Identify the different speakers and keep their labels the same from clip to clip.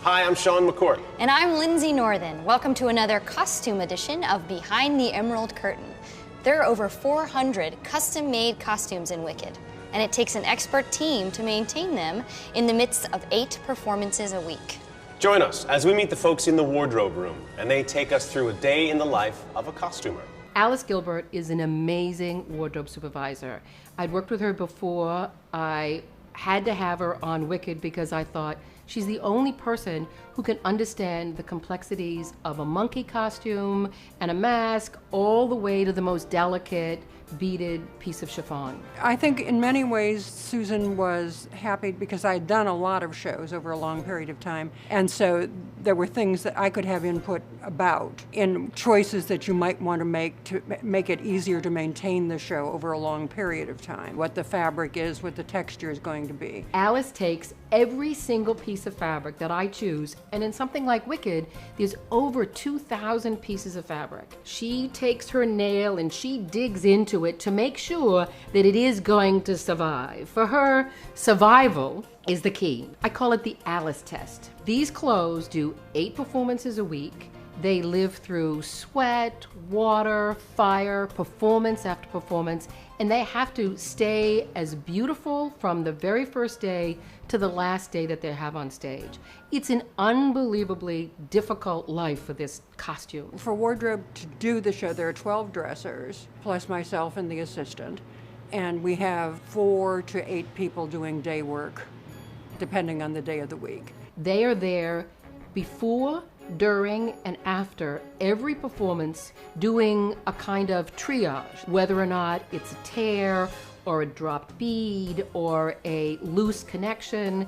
Speaker 1: Hi, I'm Sean McCourt.
Speaker 2: And I'm Lindsay Northern. Welcome to another costume edition of Behind the Emerald Curtain. There are over 400 custom-made costumes in Wicked, and it takes an expert team to maintain them in the midst of 8 performances a week.
Speaker 1: Join us as we meet the folks in the wardrobe room, and they take us through a day in the life of a costumer.
Speaker 3: Alice Gilbert is an amazing wardrobe supervisor. I'd worked with her before. I had to have her on Wicked because I thought she's the only person who can understand the complexities of a monkey costume and a mask, all the way to the most delicate beaded piece of chiffon.
Speaker 4: I think in many ways Susan was happy because I had done a lot of shows over a long period of time, and so there were things that I could have input about in choices that you might want to make it easier to maintain the show over a long period of time. What the fabric is, what the texture is going to be.
Speaker 3: Alice takes every single piece of fabric that I choose, and in something like Wicked, there's over 2,000 pieces of fabric. She takes her nail and she digs into it to make sure that it is going to survive. For her, survival is the key. I call it the Alice test. These clothes do 8 performances a week. They live through sweat, water, fire, performance after performance, and they have to stay as beautiful from the very first day to the last day that they have on stage. It's an unbelievably difficult life for this costume.
Speaker 4: For wardrobe to do the show, there are 12 dressers, plus myself and the assistant, and we have 4 to 8 people doing day work, depending on the day of the week.
Speaker 3: They are there before, during, and after every performance, doing a kind of triage, whether or not it's a tear or a dropped bead or a loose connection.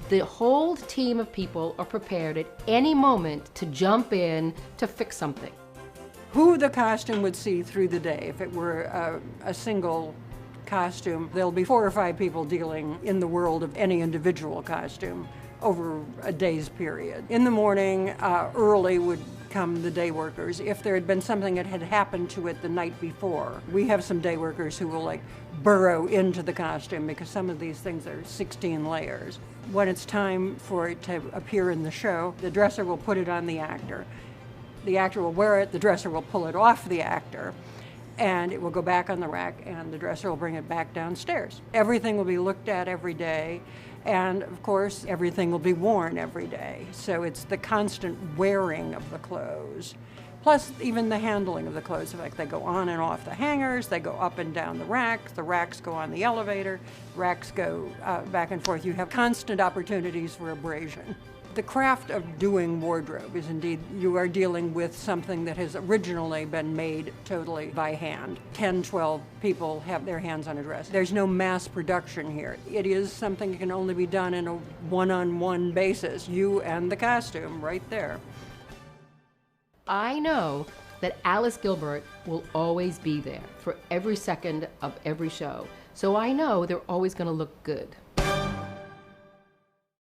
Speaker 3: The whole team of people are prepared at any moment to jump in to fix something.
Speaker 4: Who the costume would see through the day, if it were a single costume, there'll be 4 or 5 people dealing in the world of any individual costume over a day's period. In the morning, early would come the day workers. If there had been something that had happened to it the night before, we have some day workers who will burrow into the costume because some of these things are 16 layers. When it's time for it to appear in the show, the dresser will put it on the actor. The actor will wear it, the dresser will pull it off the actor, and it will go back on the rack, and the dresser will bring it back downstairs. Everything will be looked at every day, and of course, everything will be worn every day. So it's the constant wearing of the clothes, plus even the handling of the clothes. Like they go on and off the hangers, they go up and down the racks go on the elevator, racks go back and forth. You have constant opportunities for abrasion. The craft of doing wardrobe is indeed, you are dealing with something that has originally been made totally by hand. 10, 12 people have their hands on a dress. There's no mass production here. It is something that can only be done in a one-on-one basis, you and the costume right there.
Speaker 3: I know that Alice Gilbert will always be there for every second of every show, so I know they're always going to look good.